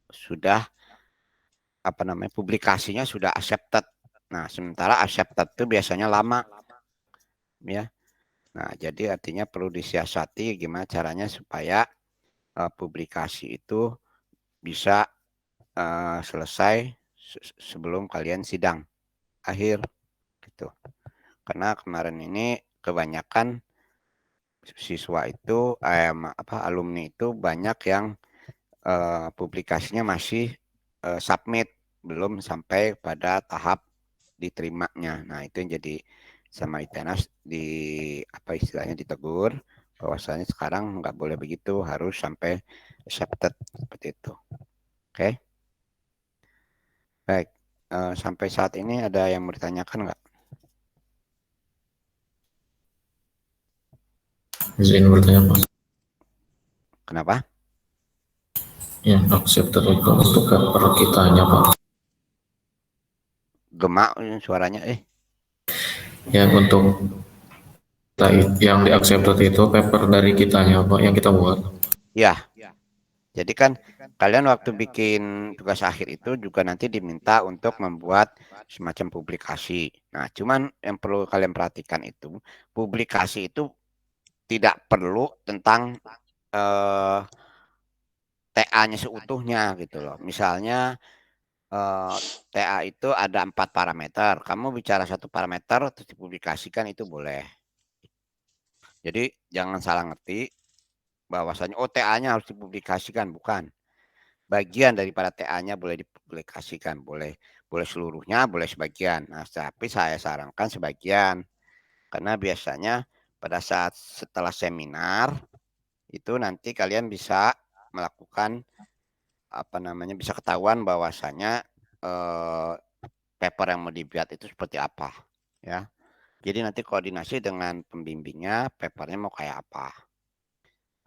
sudah publikasinya sudah accepted. Nah, sementara accepted itu biasanya lama ya. Nah, jadi artinya perlu disiasati gimana caranya supaya publikasi itu bisa selesai sebelum kalian sidang akhir gitu. Karena kemarin ini kebanyakan siswa itu alumni itu banyak yang publikasinya masih submit, belum sampai pada tahap diterimanya. Nah, itu yang jadi sama ITENAS di istilahnya ditegur bahwasanya sekarang nggak boleh begitu, harus sampai accepted seperti itu. Oke. Baik. Sampai saat ini ada yang mau ditanyakan nggak? Izin bertanya Pak. Kenapa? Ya, accepted itu untuk paper kitanya Pak. Gemak suaranya. Ya, untuk yang di accepted itu paper dari kitanya Pak yang kita buat. Ya, jadi kan kalian waktu bikin tugas akhir itu juga nanti diminta untuk membuat semacam publikasi. Nah, cuman yang perlu kalian perhatikan itu, publikasi itu tidak perlu tentang eh, TA-nya seutuhnya gitu loh. Misalnya TA itu ada 4 parameter. Kamu bicara satu parameter terus dipublikasikan itu boleh. Jadi jangan salah ngerti bahwasanya TA-nya harus dipublikasikan, bukan. Bagian daripada TA-nya boleh dipublikasikan, boleh boleh seluruhnya, boleh sebagian. Nah, tapi saya sarankan sebagian karena biasanya pada saat setelah seminar itu nanti kalian bisa melakukan bisa ketahuan bahwasanya eh, paper yang mau dibuat itu seperti apa, ya. Jadi nanti koordinasi dengan pembimbingnya, papernya mau kayak apa.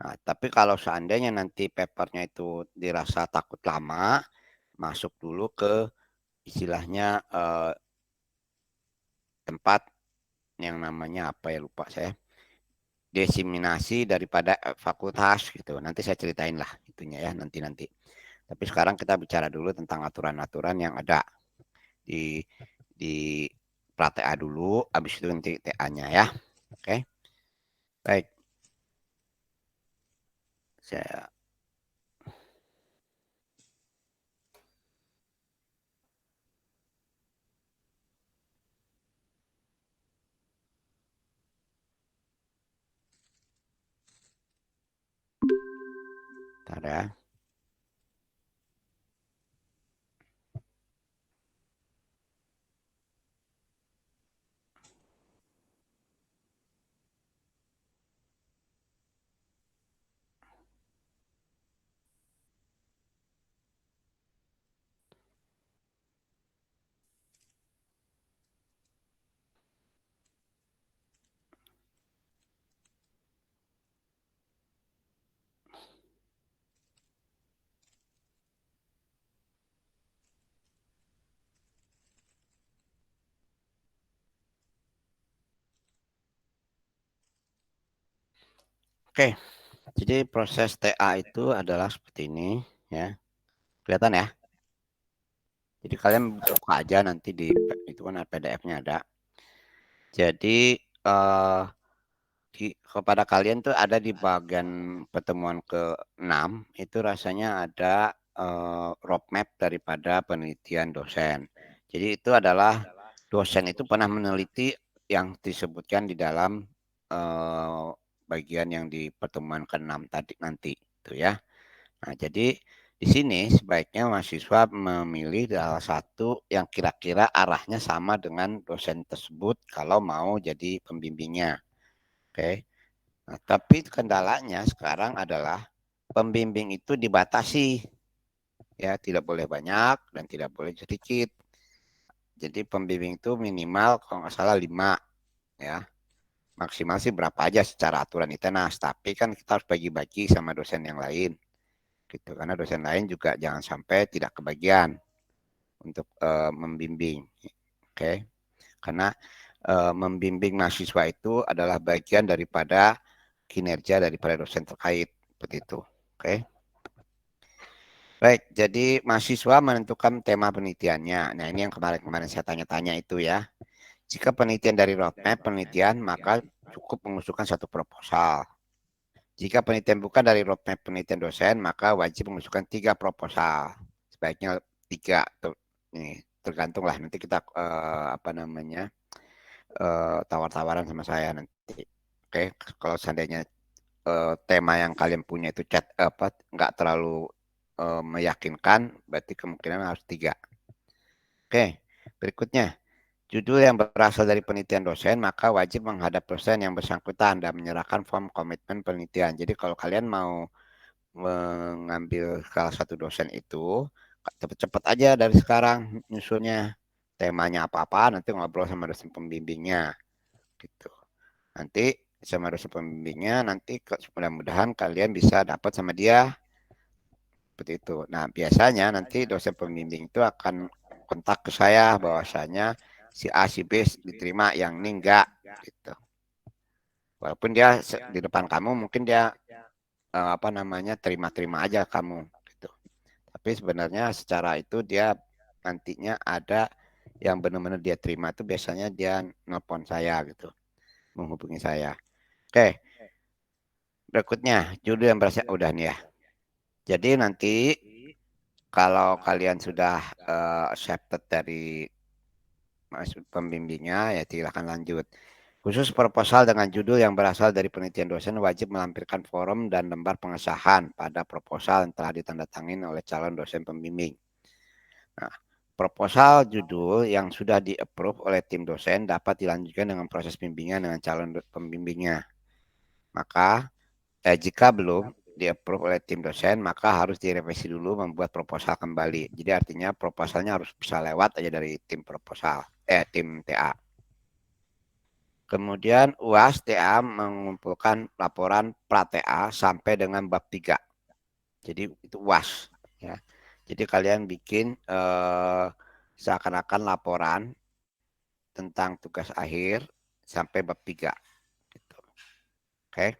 Nah, tapi kalau seandainya nanti papernya itu dirasa takut lama, masuk dulu ke istilahnya tempat yang namanya apa ya, lupa saya, desiminasi daripada fakultas gitu. Nanti saya ceritain lah itunya ya, nanti. Tapi sekarang kita bicara dulu tentang aturan-aturan yang ada di di pra TA dulu, habis itu nanti TA-nya ya. Oke. Baik. Saya Bentar ya. Oke. Jadi proses TA itu adalah seperti ini ya. Kelihatan ya? Jadi kalian buka aja nanti itu kan PDF-nya ada. Jadi kepada kalian tuh ada di bagian pertemuan ke-6 itu rasanya ada roadmap daripada penelitian dosen. Jadi itu adalah dosen itu pernah meneliti yang disebutkan di dalam eh, bagian yang di pertemuan ke-6 tadi nanti itu ya. Nah, jadi di sini sebaiknya mahasiswa memilih salah satu yang kira-kira arahnya sama dengan dosen tersebut kalau mau jadi pembimbingnya. Oke. Nah, tapi kendalanya sekarang adalah pembimbing itu dibatasi, ya, tidak boleh banyak dan tidak boleh sedikit. Jadi pembimbing itu minimal kalau nggak salah 5, ya. Maksimal sih berapa aja secara aturan ITENAS, tapi kan kita harus bagi-bagi sama dosen yang lain, gitu. Karena dosen lain juga jangan sampai tidak kebagian untuk membimbing, oke? Karena membimbing mahasiswa itu adalah bagian daripada kinerja daripada dosen terkait, seperti itu, oke? Baik, jadi mahasiswa menentukan tema penelitiannya. Nah, ini yang kemarin-kemarin saya tanya-tanya itu ya. Jika penelitian dari roadmap penelitian, maka cukup mengusulkan satu proposal. Jika penelitian bukan dari roadmap penelitian dosen, maka wajib mengusulkan tiga proposal. Sebaiknya tiga. Nih, tergantung lah. Nanti kita apa namanya tawar-tawaran sama saya nanti. Oke, kalau seandainya tema yang kalian punya itu chat apa nggak terlalu meyakinkan, berarti kemungkinan harus tiga. Oke, berikutnya. Judul yang berasal dari penelitian dosen, maka wajib menghadap dosen yang bersangkutan dan menyerahkan form komitmen penelitian. Jadi kalau kalian mau mengambil salah satu dosen itu, cepet-cepet aja dari sekarang nyusunnya. Temanya apa-apa, nanti ngobrol sama dosen pembimbingnya. Gitu. Nanti sama dosen pembimbingnya, nanti mudah-mudahan kalian bisa dapat sama dia. Seperti itu. Nah, biasanya nanti dosen pembimbing itu akan kontak ke saya bahwasanya si A si B diterima yang ini enggak gitu. Walaupun dia di depan kamu mungkin dia apa namanya terima-terima aja kamu gitu. Tapi sebenarnya secara itu dia nantinya ada yang benar-benar dia terima itu biasanya dia nelpon saya gitu, menghubungi saya. Oke, berikutnya judul yang berasal udah nih ya. Jadi nanti kalau kalian sudah accepted dari pembimbingnya ya silakan lanjut. Khusus proposal dengan judul yang berasal dari penelitian dosen wajib melampirkan forum dan lembar pengesahan pada proposal yang telah ditandatangani oleh calon dosen pembimbing. Nah, proposal judul yang sudah di-approve oleh tim dosen dapat dilanjutkan dengan proses bimbingan dengan calon pembimbingnya. Maka jika belum di-approve oleh tim dosen, maka harus direvisi dulu membuat proposal kembali. Jadi artinya proposalnya harus bisa lewat aja dari tim proposal, tim TA. Kemudian UAS TA mengumpulkan laporan pra TA sampai dengan bab 3. Jadi itu UAS ya. Jadi kalian bikin seakan-akan laporan tentang tugas akhir sampai bab 3 gitu. Oke.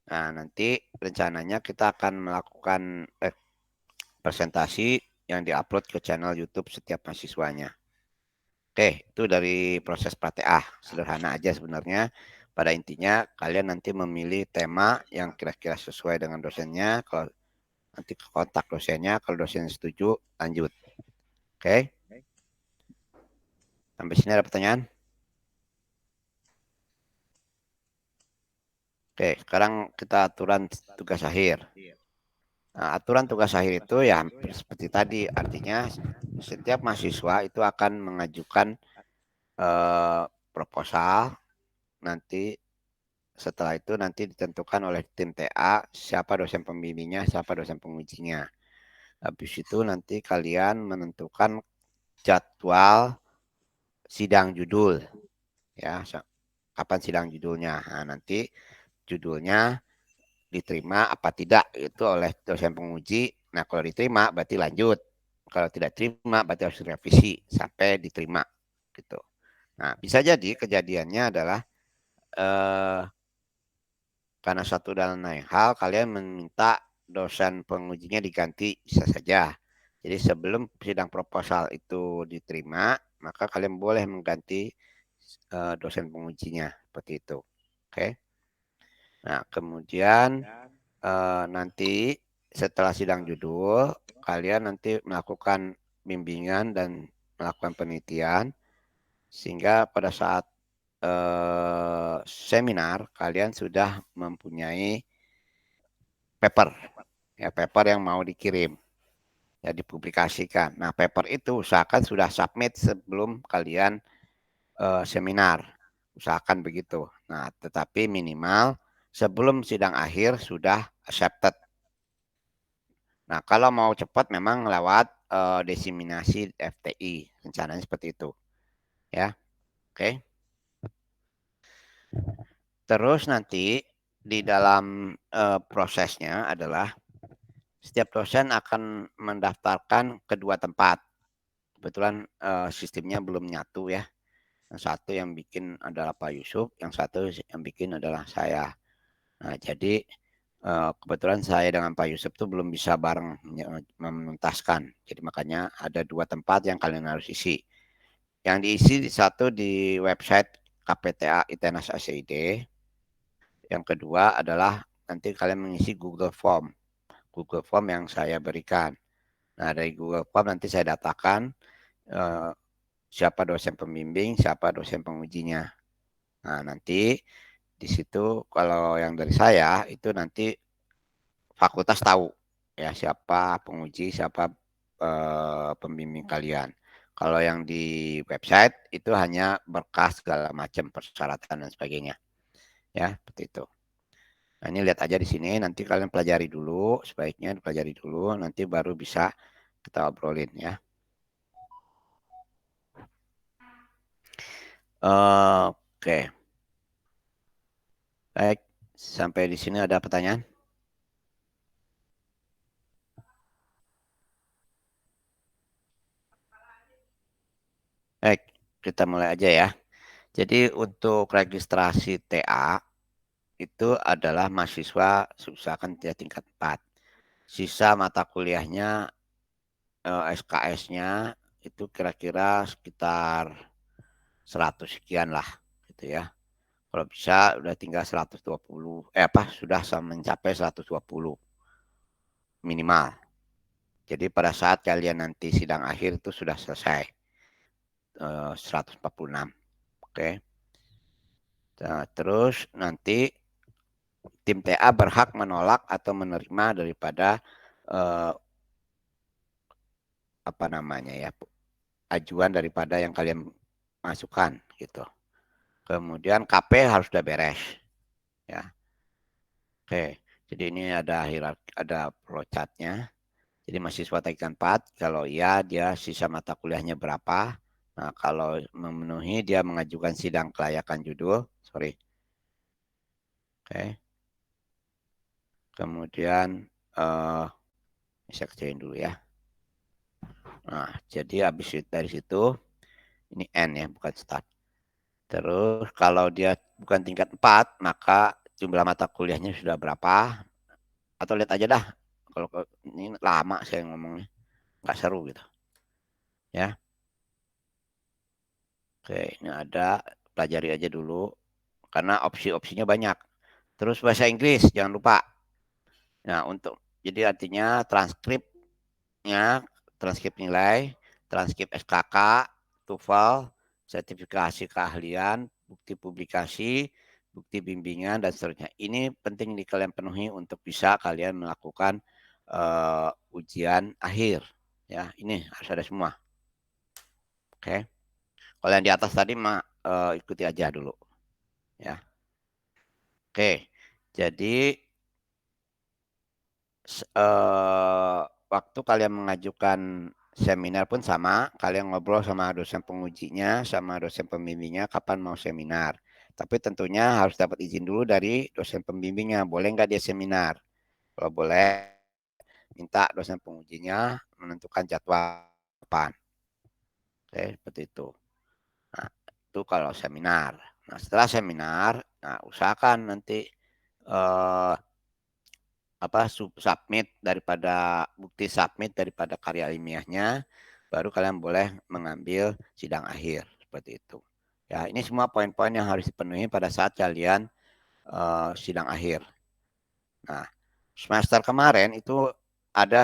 Nah, nanti rencananya kita akan melakukan presentasi yang diupload ke channel YouTube setiap mahasiswanya. Oke, itu dari proses pra-TA. Sederhana aja sebenarnya. Pada intinya, kalian nanti memilih tema yang kira-kira sesuai dengan dosennya. Kalau nanti kontak dosennya, kalau dosen setuju, lanjut. Oke, sampai sini ada pertanyaan? Oke, sekarang kita aturan tugas akhir. Nah, aturan tugas akhir itu ya hampir seperti tadi. Artinya, setiap mahasiswa itu akan mengajukan eh, proposal. Nanti setelah itu nanti ditentukan oleh tim TA siapa dosen pembimbingnya, siapa dosen pengujinya. Habis itu nanti kalian menentukan jadwal sidang judul ya, kapan sidang judulnya. Nah, nanti judulnya diterima apa tidak itu oleh dosen penguji. Nah, kalau diterima berarti lanjut. Kalau tidak terima berarti harus direvisi sampai diterima gitu. Nah, bisa jadi kejadiannya adalah eh, karena satu dan lain hal, kalian meminta dosen pengujinya diganti, bisa saja. Jadi sebelum sidang proposal itu diterima, maka kalian boleh mengganti dosen pengujinya, seperti itu. Oke. Nah, kemudian nanti setelah sidang judul, kalian nanti melakukan bimbingan dan melakukan penelitian, sehingga pada saat seminar kalian sudah mempunyai paper ya paper yang mau dikirim ya dipublikasikan. Nah, paper itu usahakan sudah submit sebelum kalian seminar. Usahakan begitu. Nah, tetapi minimal sebelum sidang akhir sudah accepted. Nah, kalau mau cepat memang lewat diseminasi FTI. Rencananya seperti itu. Ya, oke. Terus nanti di dalam prosesnya adalah setiap dosen akan mendaftarkan kedua tempat. Kebetulan sistemnya belum nyatu ya. Yang satu yang bikin adalah Pak Yusuf, yang satu yang bikin adalah saya. Nah, jadi Kebetulan saya dengan Pak Yusuf tuh belum bisa bareng menuntaskan. Jadi makanya ada dua tempat yang kalian harus isi. Yang diisi satu di website KPTA ITENAS ACID. Yang kedua adalah nanti kalian mengisi Google Form. Google Form yang saya berikan. Nah, dari Google Form nanti saya datakan eh, siapa dosen pembimbing, siapa dosen pengujinya. Nah, nanti di situ kalau yang dari saya itu nanti fakultas tahu ya siapa penguji, siapa pembimbing kalian. Kalau yang di website itu hanya berkas segala macam persyaratan dan sebagainya. Ya, seperti itu. Nah, ini lihat aja di sini, nanti kalian pelajari dulu, sebaiknya pelajari dulu, nanti baru bisa kita obrolin ya. Oke, baik. Sampai di sini ada pertanyaan? Baik, kita mulai aja ya. Jadi untuk registrasi TA itu adalah mahasiswa usahakan dia tingkat 4. Sisa mata kuliahnya SKS-nya itu kira-kira sekitar 100 sekian lah gitu ya. Kalau bisa udah tinggal 120 sudah mencapai 120 minimal. Jadi pada saat kalian nanti sidang akhir itu sudah selesai 146. Oke. Nah, terus nanti tim TA berhak menolak atau menerima daripada eh, apa namanya ya ajuan daripada yang kalian masukkan gitu. Kemudian KP harus sudah beres ya. Oke. Jadi ini ada hierarki, ada flowchartnya. Jadi mahasiswa tingkat 4 kalau iya dia sisa mata kuliahnya berapa. Nah, kalau memenuhi dia mengajukan sidang kelayakan judul, sorry. Oke. Kemudian saya kecilin dulu ya. Nah, jadi habis dari situ ini N ya, bukan start. Terus kalau dia bukan tingkat 4 maka jumlah mata kuliahnya sudah berapa? Atau lihat aja dah. Kalau ini lama saya ngomongnya, nggak seru gitu. Ya, oke, ini ada pelajari aja dulu karena opsi-opsinya banyak. Terus bahasa Inggris jangan lupa. Nah, jadi artinya transkrip nilai, transkrip SKK, TOEFL, sertifikasi keahlian, bukti publikasi, bukti bimbingan dan seterusnya. Ini penting di kalian penuhi untuk bisa kalian melakukan ujian akhir. Ya, ini harus ada semua. Oke. Kalau yang di atas tadi ikuti aja dulu. Ya. Oke. Jadi waktu kalian mengajukan seminar pun sama, kalian ngobrol sama dosen pengujinya, sama dosen pembimbingnya kapan mau seminar. Tapi tentunya harus dapat izin dulu dari dosen pembimbingnya, boleh nggak dia seminar? Kalau boleh, minta dosen pengujinya menentukan jadwal kapan. Oke, seperti itu. Nah, itu kalau seminar. Nah, setelah seminar, nah usahakan nanti eh, bukti submit daripada karya ilmiahnya baru kalian boleh mengambil sidang akhir seperti itu ya. Ini semua poin-poin yang harus dipenuhi pada saat kalian sidang akhir. Nah, semester kemarin itu ada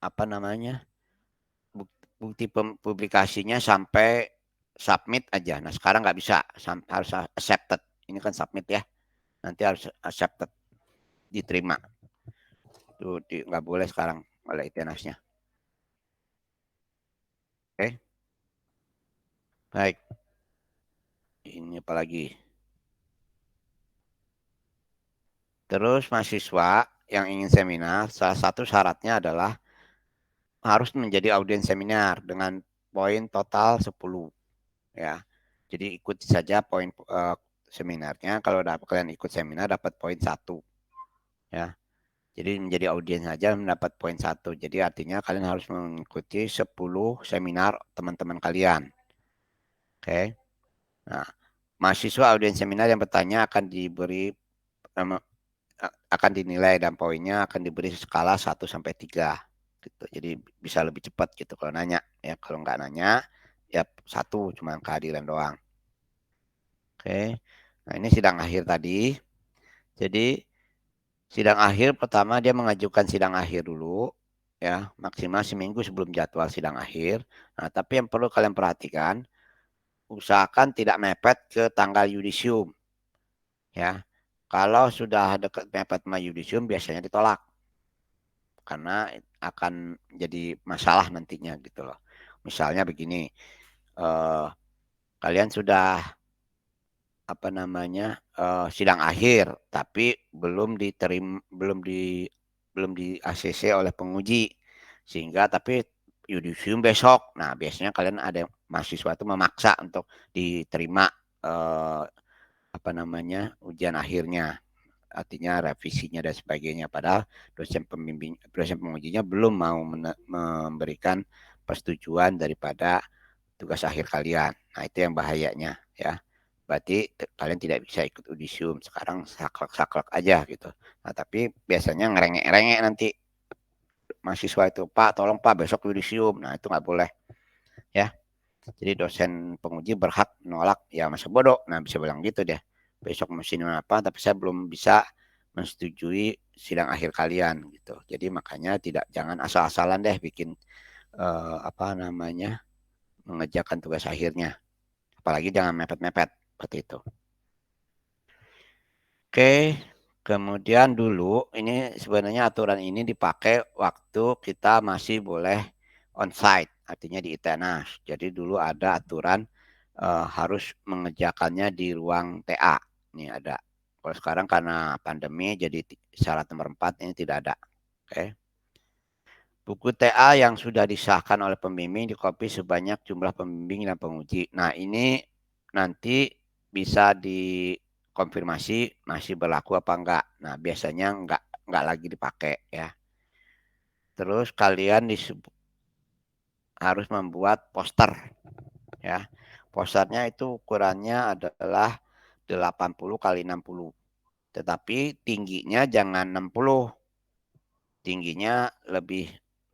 apa namanya bukti publikasinya sampai submit aja. Nah, sekarang nggak bisa, harus accepted. Ini kan submit ya, nanti harus accepted, diterima. Itu nggak boleh sekarang oleh ITENAS-nya. Oke, baik. Ini apa lagi? Terus mahasiswa yang ingin seminar, salah satu syaratnya adalah harus menjadi audiens seminar dengan poin total 10 ya. Jadi ikuti saja poin seminarnya. Kalau kalian ikut seminar dapat poin 1 ya. Jadi menjadi audiens saja mendapat poin 1. Jadi artinya kalian harus mengikuti 10 seminar teman-teman kalian. Oke. Nah, mahasiswa audiens seminar yang bertanya akan diberi akan dinilai dan poinnya akan diberi skala 1 sampai 3 gitu. Jadi bisa lebih cepat gitu kalau nanya. Ya kalau nggak nanya ya 1 cuma kehadiran doang. Oke. Nah, ini sidang akhir tadi. Jadi sidang akhir pertama dia mengajukan sidang akhir dulu ya, maksimal seminggu sebelum jadwal sidang akhir. Nah, tapi yang perlu kalian perhatikan, usahakan tidak mepet ke tanggal yudisium ya. Kalau sudah dekat mepet sama yudisium biasanya ditolak karena akan jadi masalah nantinya gitu loh. Misalnya begini, eh, kalian sudah apa namanya sidang akhir tapi belum di ACC oleh penguji sehingga tapi yudisium besok. Nah, biasanya kalian ada mahasiswa itu memaksa untuk diterima eh, apa namanya ujian akhirnya, artinya revisinya dan sebagainya, padahal dosen pengujinya belum mau memberikan persetujuan daripada tugas akhir kalian. Nah, itu yang bahayanya ya. Berarti kalian tidak bisa ikut audisium. Sekarang saklek-saklek aja gitu. Nah, tapi biasanya ngerengek-ngerengek nanti mahasiswa itu, Pak, tolong Pak besok audisium. Nah, itu nggak boleh ya. Jadi dosen penguji berhak nolak, ya masa bodoh. Nah, bisa bilang gitu deh. Besok mesti apa, tapi saya belum bisa menyetujui sidang akhir kalian gitu. Jadi makanya jangan asal-asalan deh bikin apa namanya mengerjakan tugas akhirnya. Apalagi jangan mepet-mepet seperti itu. Oke, kemudian dulu ini sebenarnya aturan ini dipakai waktu kita masih boleh onsite, artinya di ITENAS. Jadi dulu ada aturan harus mengerjakannya di ruang TA. Ini ada. Kalau sekarang karena pandemi jadi syarat nomor 4 ini tidak ada. Oke. Buku TA yang sudah disahkan oleh pembimbing dikopi sebanyak jumlah pembimbing dan penguji. Nah, ini nanti bisa dikonfirmasi masih berlaku apa enggak. Nah, biasanya enggak lagi dipakai ya. Terus kalian harus membuat poster ya. Posternya itu ukurannya adalah 80 kali 60. Tetapi tingginya jangan 60. Tingginya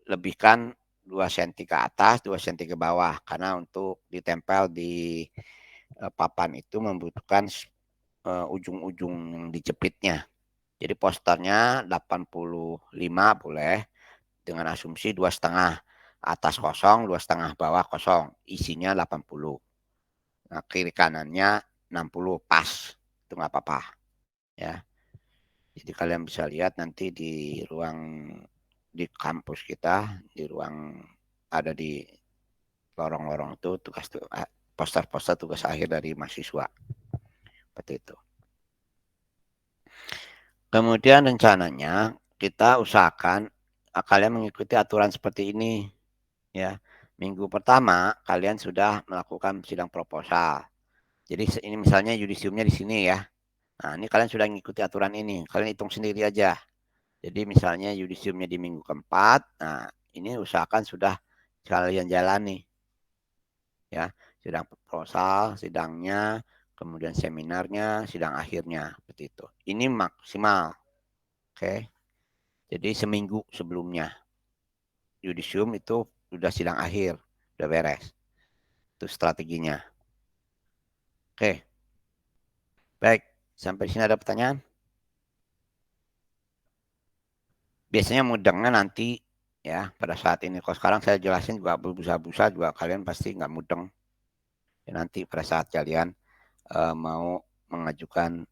lebihkan 2 cm ke atas, 2 cm ke bawah karena untuk ditempel di papan itu membutuhkan ujung-ujung yang dijepitnya. Jadi posternya 85 boleh dengan asumsi 2,5 atas kosong, 2,5 bawah kosong, isinya 80. Nah, kiri kanannya 60 pas, itu nggak apa-apa ya. Jadi kalian bisa lihat nanti di kampus kita, di ruang ada di lorong-lorong itu poster-poster tugas akhir dari mahasiswa. Seperti itu. Kemudian rencananya kita usahakan kalian mengikuti aturan seperti ini ya. Minggu pertama kalian sudah melakukan sidang proposal. Jadi ini misalnya yudisiumnya di sini ya. Nah, ini kalian sudah mengikuti aturan ini. Kalian hitung sendiri aja. Jadi misalnya yudisiumnya di minggu keempat. Nah, ini usahakan sudah kalian jalani ya. Sidang proposal, sidangnya, kemudian seminarnya, sidang akhirnya seperti itu. Ini maksimal. Oke. Jadi seminggu sebelumnya yudisium itu sudah sidang akhir, sudah beres. Itu strateginya. Oke. Baik, sampai sini ada pertanyaan? Biasanya mudengnya nanti ya pada saat ini. Kalau sekarang saya jelasin juga berbusa-busa juga kalian pasti nggak mudeng. Ya, nanti pada saat kalian mau mengajukan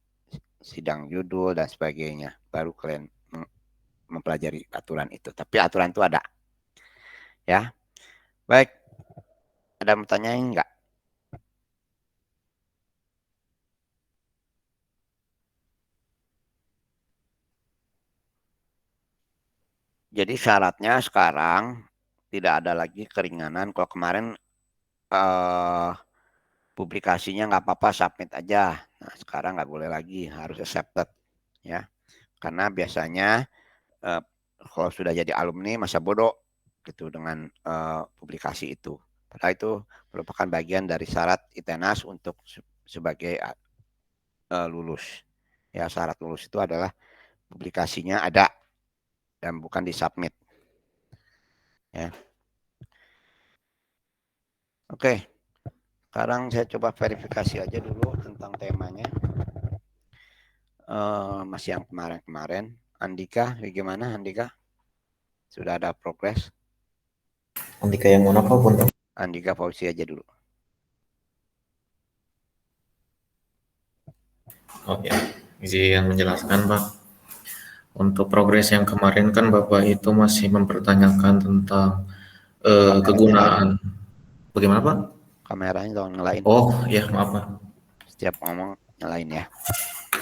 sidang judul dan sebagainya, baru kalian mempelajari aturan itu. Tapi aturan itu ada ya. Baik, ada pertanyaan enggak? Jadi syaratnya sekarang tidak ada lagi keringanan. Kalau kemarin eh, publikasinya nggak apa-apa, submit aja. Nah, sekarang nggak boleh lagi, harus accepted ya. Karena biasanya eh, kalau sudah jadi alumni masa bodoh gitu dengan publikasi itu. Padahal itu merupakan bagian dari syarat ITENAS untuk sebagai lulus. Ya, syarat lulus itu adalah publikasinya ada dan bukan di submit. Ya. Oke, sekarang saya coba verifikasi aja dulu tentang temanya. Masih yang kemarin-kemarin. Andika, bagaimana Andika? Sudah ada progres? Andika yang mana Pak? Punten? Andika Fauzi aja dulu. Oh ya, izin menjelaskan Pak. Untuk progres yang kemarin kan Bapak itu masih mempertanyakan tentang Kameranya nyalain. kegunaan. Bagaimana Pak? Kameranya jangan nyalain. Oh ya maaf Pak. Setiap ngomong nyalain ya.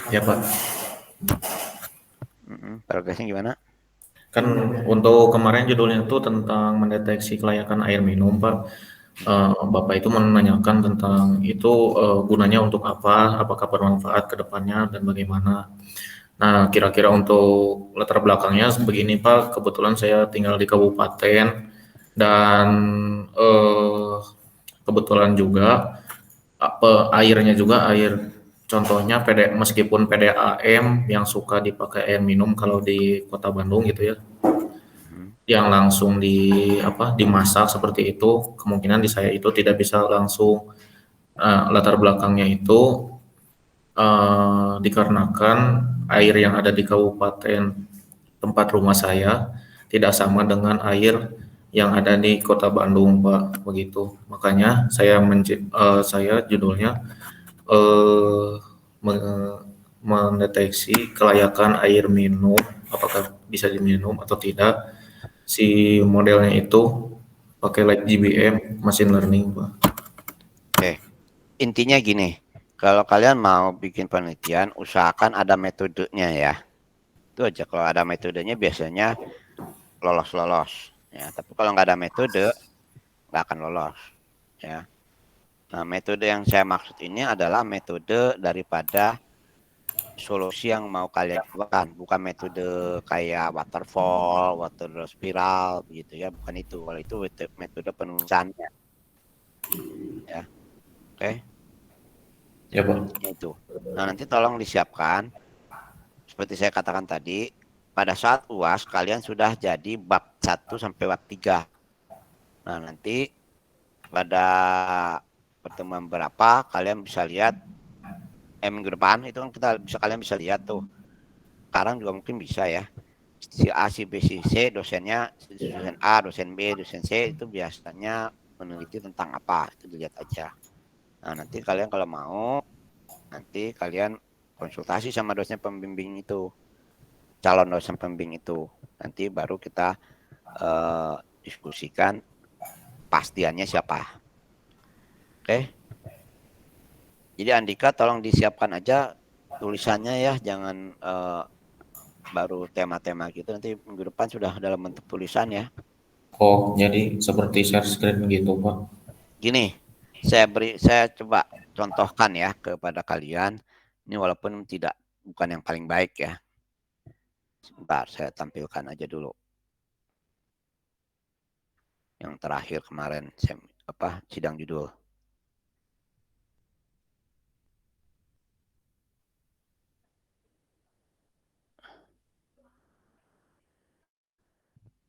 Ya Pak. Progresnya gimana? Kan untuk kemarin judulnya itu tentang mendeteksi kelayakan air minum Pak. Bapak itu menanyakan tentang itu gunanya untuk apa, apakah bermanfaat ke depannya dan bagaimana. Nah, kira-kira untuk latar belakangnya begini Pak, kebetulan saya tinggal di kabupaten dan kebetulan juga airnya juga air contohnya meskipun PDAM yang suka dipakai air minum kalau di Kota Bandung gitu ya, yang langsung dimasak seperti itu, kemungkinan di saya itu tidak bisa langsung. Latar belakangnya itu dikarenakan air yang ada di kabupaten tempat rumah saya tidak sama dengan air yang ada di Kota Bandung, Pak, begitu. Makanya saya judulnya eh, me- mendeteksi kelayakan air minum, apakah bisa diminum atau tidak. Si modelnya itu pakai Light GBM machine learning, Pak. Oke, intinya gini. Kalau kalian mau bikin penelitian, usahakan ada metodenya ya. Itu aja. Kalau ada metodenya biasanya lolos-lolos. Ya, tapi kalau nggak ada metode, nggak akan lolos. Ya. Nah, metode yang saya maksud ini adalah metode daripada solusi yang mau kalian kembangkan, bukan metode kayak waterfall, water spiral, begitu ya, bukan itu. Kalau itu metode penulisannya, ya, oke, Ya, Pak. itu. Nah, nanti tolong disiapkan, seperti saya katakan tadi, pada saat UAS kalian sudah jadi bab 1 sampai bab 3. Nah, nanti pada pertemuan berapa kalian bisa lihat minggu depan itu kan kalian bisa lihat tuh. Sekarang juga mungkin bisa ya. Si A, si B, si C, dosennya dosen A, dosen B, dosen C itu biasanya meneliti tentang apa, itu dilihat aja. Nah, nanti kalian kalau mau, nanti kalian konsultasi sama dosen pembimbing itu, calon dosen pembimbing itu. Nanti baru kita diskusikan pastiannya siapa. Oke. Jadi Andika tolong disiapkan aja tulisannya ya, jangan baru tema-tema gitu. Nanti minggu depan sudah dalam bentuk tulisan ya. Oh, jadi seperti share screen gitu, Pak. Gini, saya coba contohkan ya kepada kalian. Ini walaupun bukan yang paling baik ya. Sebentar, saya tampilkan aja dulu. Yang terakhir kemarin sidang judul.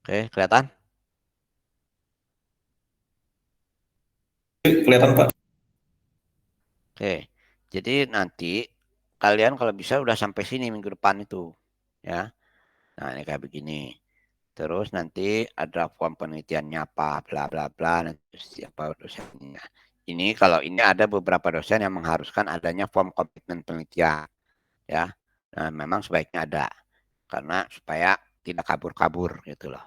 Oke, kelihatan? Kelihatan, Pak. Oke. Jadi nanti kalian kalau bisa udah sampai sini minggu depan itu, ya. Nah, ini kayak begini. Terus nanti ada form penelitiannya apa, bla bla bla, nanti siapa dosennya. Ini kalau ini ada beberapa dosen yang mengharuskan adanya form komitmen penelitian, ya. Nah, memang sebaiknya ada karena supaya tidak kabur-kabur gitu loh.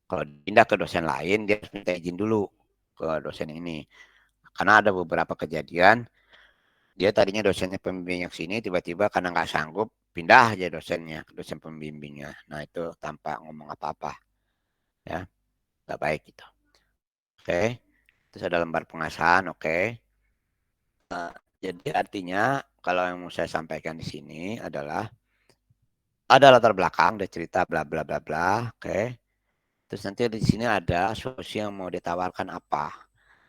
Kalau pindah ke dosen lain, dia harus minta izin dulu ke dosen ini. Karena ada beberapa kejadian, dia tadinya dosennya pembimbing yang sini, tiba-tiba karena nggak sanggup, pindah aja dosennya, dosen pembimbingnya. Nah, itu tanpa ngomong apa-apa. Ya, nggak baik gitu. Oke, terus ada lembar pengasahan, oke. Jadi artinya, kalau yang mau saya sampaikan di sini adalah, ada latar belakang, ada cerita bla bla bla bla, oke. Terus nanti di sini ada solusi yang mau ditawarkan apa.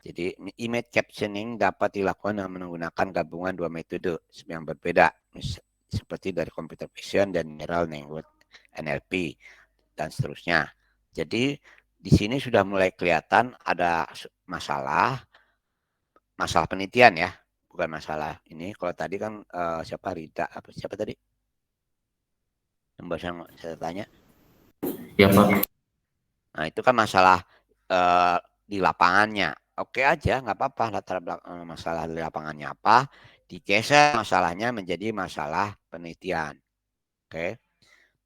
Jadi image captioning dapat dilakukan dengan menggunakan gabungan dua metode yang berbeda. seperti dari computer vision dan neural network NLP dan seterusnya. Jadi di sini sudah mulai kelihatan ada masalah penelitian ya, bukan masalah ini. Kalau tadi kan siapa Rida apa siapa tadi yang barusan saya tanya? Ya Pak. Nah itu kan masalah eh, di lapangannya. Oke aja, nggak apa-apa latar belakang masalah di lapangannya apa, digeser masalahnya menjadi masalah penelitian. Oke.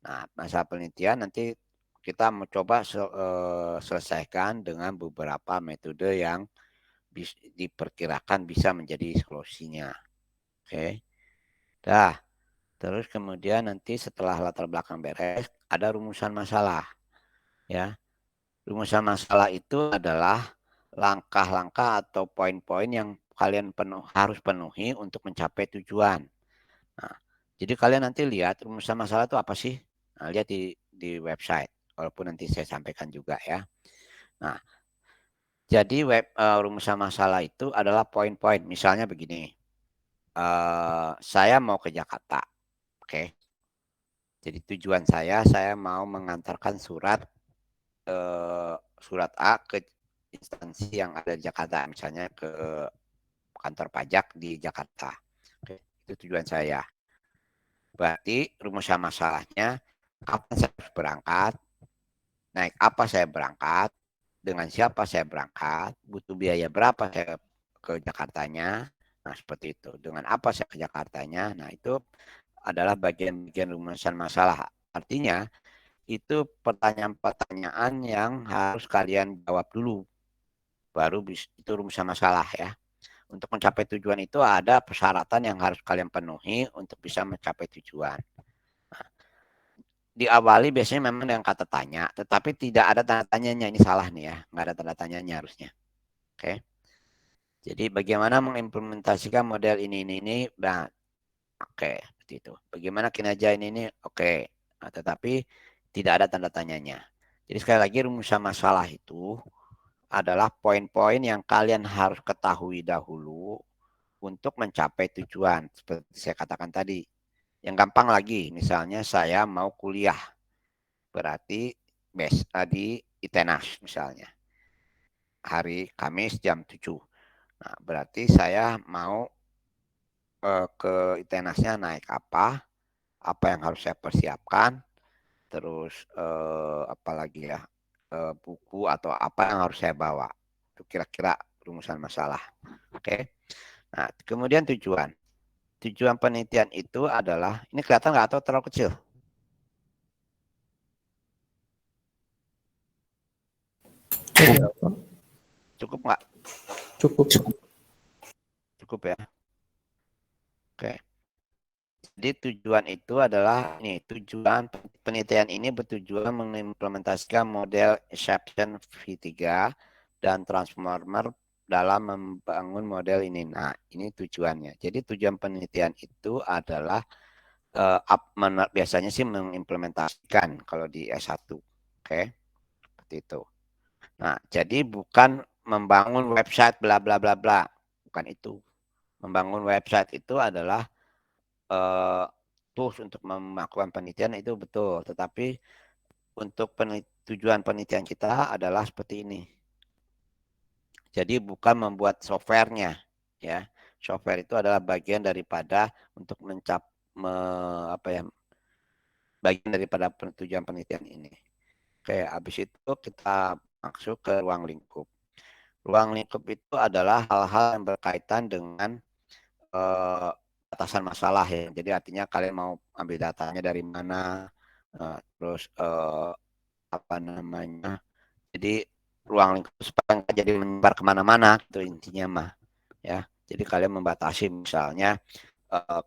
Nah, masalah penelitian nanti kita mencoba selesaikan dengan beberapa metode yang diperkirakan bisa menjadi solusinya. Oke. Dah, terus kemudian nanti setelah latar belakang beres, ada rumusan masalah. Ya, rumusan masalah itu adalah langkah-langkah atau poin-poin yang kalian harus penuhi untuk mencapai tujuan. Nah, jadi kalian nanti lihat rumusan masalah itu apa sih? Nah, lihat di website. Walaupun nanti saya sampaikan juga ya. Nah, jadi rumusan masalah itu adalah poin-poin. Misalnya begini, saya mau ke Jakarta, oke. Jadi tujuan saya mau mengantarkan surat A ke instansi yang ada di Jakarta, misalnya ke kantor pajak di Jakarta. Oke, itu tujuan saya. Berarti rumusan masalahnya, kapan saya harus berangkat, naik apa saya berangkat, dengan siapa saya berangkat, butuh biaya berapa saya ke Jakartanya. Nah, seperti itu. Dengan apa saya ke Jakartanya. Nah, itu adalah bagian-bagian rumusan masalah. Artinya, itu pertanyaan-pertanyaan yang harus kalian jawab dulu. Baru itu rumusan masalah ya. Untuk mencapai tujuan itu ada persyaratan yang harus kalian penuhi untuk bisa mencapai tujuan. Nah, diawali biasanya memang dengan kata tanya, tetapi tidak ada tanda tanyanya. Ini salah nih ya, nggak ada tanda tanyanya harusnya. Oke. Jadi bagaimana mengimplementasikan model ini. Nah, oke, seperti itu. Bagaimana kinerja ini, oke. Nah, tetapi tidak ada tanda tanyanya. Jadi sekali lagi rumusan masalah itu adalah poin-poin yang kalian harus ketahui dahulu untuk mencapai tujuan. Seperti saya katakan tadi. Yang gampang lagi, misalnya saya mau kuliah. Berarti di ITENAS misalnya. Hari Kamis jam 7. Nah, berarti saya mau ke ITENASnya naik apa yang harus saya persiapkan, terus apa lagi ya, buku atau apa yang harus saya bawa. Itu kira-kira rumusan masalah. Oke. Nah, kemudian tujuan. Tujuan penelitian itu adalah, ini kelihatan nggak atau terlalu kecil? Iya, Pak. Cukup nggak? Cukup, Pak. Cukup ya. Oke. Jadi tujuan itu adalah ini, tujuan penelitian ini bertujuan mengimplementasikan model exception V3 dan transformer dalam membangun model ini. Nah, ini tujuannya. Jadi tujuan penelitian itu adalah biasanya sih mengimplementasikan kalau di S1. Oke, seperti itu. Nah, jadi bukan membangun website bla bla bla bla. Bukan itu. Membangun website itu adalah eh, tools untuk melakukan penelitian itu betul, tetapi untuk tujuan penelitian kita adalah seperti ini. Jadi bukan membuat softwarenya, ya. Software itu adalah bagian daripada untuk apa ya, bagian daripada tujuan penelitian ini. Oke, habis itu kita masuk ke ruang lingkup. Ruang lingkup itu adalah hal-hal yang berkaitan dengan batasan masalah ya. Jadi artinya kalian mau ambil datanya dari mana, terus apa namanya. Jadi ruang lingkup supaya nggak jadi menyebar kemana-mana itu intinya mah ya. Jadi kalian membatasi misalnya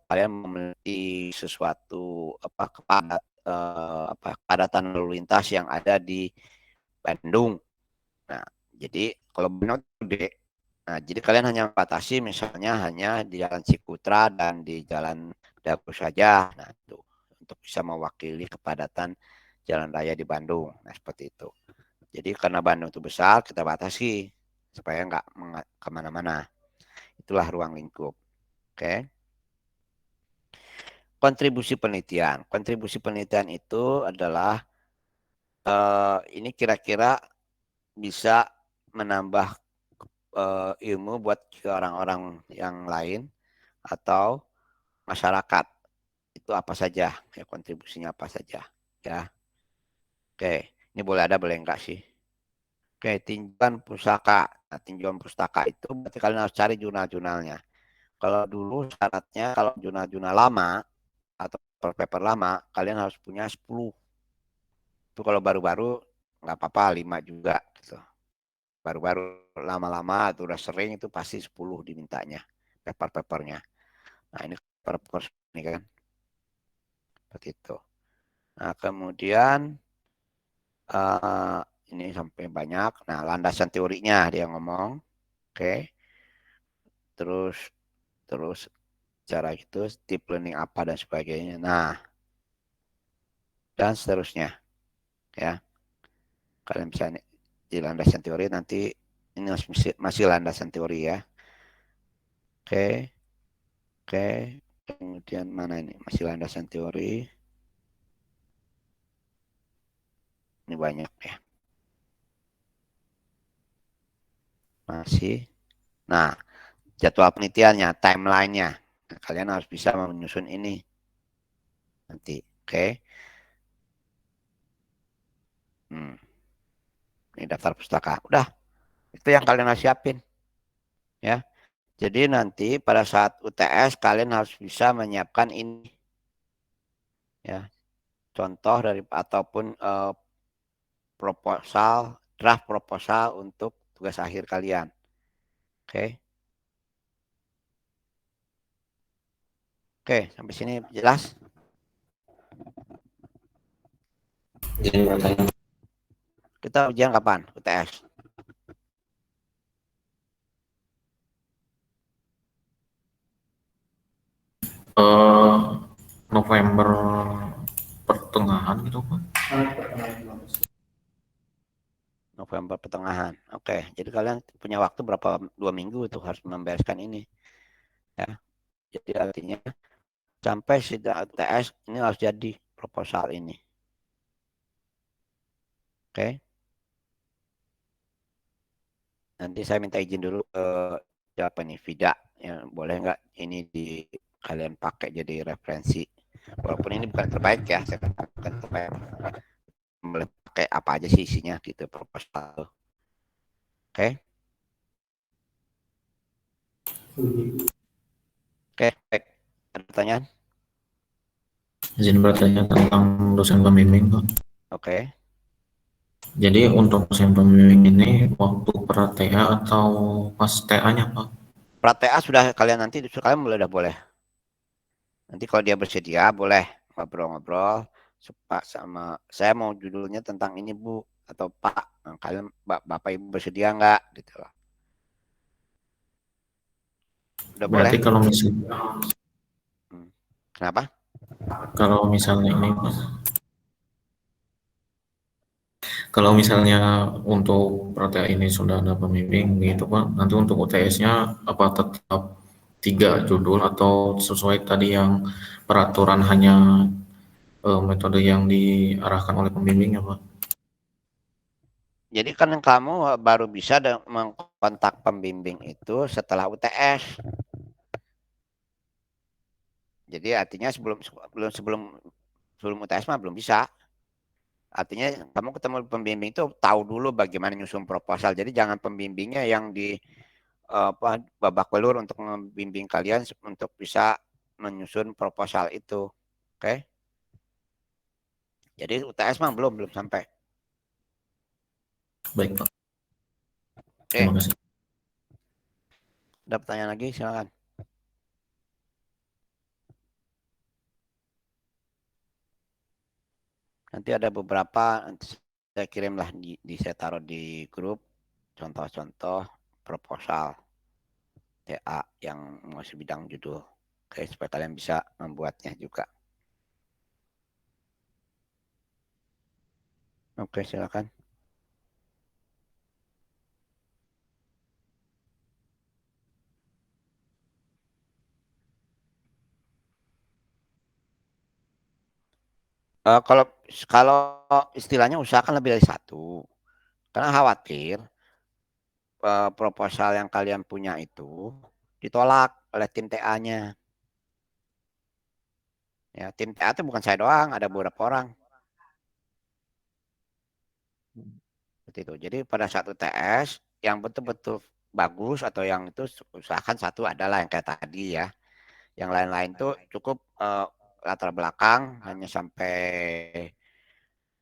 kalian memiliki sesuatu kepadatan lalu lintas yang ada di Bandung. Nah, jadi kalau Bandung gede. Nah, jadi kalian hanya membatasi misalnya hanya di Jalan Ciputra dan di Jalan Dago saja. Nah, itu untuk bisa mewakili kepadatan jalan raya di Bandung. Nah, seperti itu. Jadi karena Bandung itu besar, kita batasi supaya nggak kemana-mana. Itulah ruang lingkup. Oke. kontribusi penelitian. Kontribusi penelitian itu adalah ini kira-kira bisa menambah ilmu buat ke orang-orang yang lain atau masyarakat. Itu apa saja, ya kontribusinya apa saja. Ya, oke. Ini boleh ada, boleh enggak sih? Oke, tinjauan pustaka. Nah, tinjauan pustaka itu berarti kalian harus cari jurnal-jurnalnya. Kalau dulu syaratnya kalau jurnal-jurnal lama atau paper lama, kalian harus punya 10. Itu kalau baru-baru nggak apa-apa 5 juga gitu. Baru-baru lama-lama atau udah sering itu pasti 10 dimintanya paper-papernya. Nah, ini paper ini kan seperti itu. Nah, kemudian eh, ini sampai banyak. Nah, landasan teorinya dia ngomong. Oke. Terus terus cara itu deep learning apa dan sebagainya. Nah, dan seterusnya ya. Kalian bisa di landasan teori nanti ini masih landasan teori ya. Oke, oke. Kemudian mana ini? Masih landasan teori. Ini banyak ya. Masih. Nah, jadwal penelitiannya, timelinenya. Nah, kalian harus bisa menyusun ini nanti. Oke. Hmm, ini daftar pustaka. Udah, itu yang kalian harus siapin ya. Jadi nanti pada saat UTS kalian harus bisa menyiapkan ini ya. Contoh dari ataupun proposal, draft proposal untuk tugas akhir kalian. Oke. Oke, sampai sini jelas? Izin bertanya. Kita ujian kapan? UTS. Eh, November pertengahan gitu Pak. November pertengahan. Oke, jadi kalian punya waktu berapa? 2 minggu itu harus membereskan ini. Ya, jadi artinya sampai sidang UTS ini harus jadi proposal ini. Oke, nanti saya minta izin dulu ke siapa nih, Vida. Ya, boleh nggak ini di kalian pakai jadi referensi? Walaupun ini bukan terbaik ya, saya katakan bukan terbaik. Boleh pakai apa aja sih isinya gitu proposal. Oke, oke, baik. Ada pertanyaan? Izin bertanya tentang dosen pembimbing Pak. Oke. Jadi untuk dosen pembimbing ini waktu per TA atau pas TA-nya Pak? Pra-TA sudah kalian nanti kalian mulai udah boleh. Nanti kalau dia bersedia boleh ngobrol-ngobrol sama saya mau judulnya tentang ini Bu atau Pak. Nah, kalian Bapak Ibu bersedia nggak gitu loh. Udah boleh. Berarti Hmm. Kenapa? kalau misalnya ini Pak, kalau misalnya untuk protea ini sudah ada pembimbing gitu Pak, nanti untuk UTS-nya apa tetap 3 judul atau sesuai tadi yang peraturan hanya metode yang diarahkan oleh pembimbingnya Pak? Jadi kan kamu baru bisa mengkontak pembimbing itu setelah UTS. Jadi artinya sebelum sebelum sebelum sebelum UTS mah belum bisa. Artinya kamu ketemu pembimbing itu tahu dulu bagaimana nyusun proposal. Jadi jangan pembimbingnya yang di apa babak belur untuk membimbing kalian untuk bisa menyusun proposal itu. Oke. Jadi UTS mah belum sampai. Baik Pak, terima Oke, kasih. ada pertanyaan lagi silakan. Nanti ada beberapa nanti saya kirimlah saya taruh di grup contoh-contoh proposal TA yang masih bidang judul. Oke, supaya kalian bisa membuatnya juga. Oke, silakan. Kalau kalau istilahnya usahakan lebih dari satu, karena khawatir proposal yang kalian punya itu ditolak oleh tim TA-nya. Ya, tim TA itu bukan saya doang, ada beberapa orang. Seperti itu. Jadi pada saat UTS yang betul-betul bagus atau yang itu usahakan satu adalah yang kayak tadi ya. Yang lain-lain tuh cukup latar belakang hanya sampai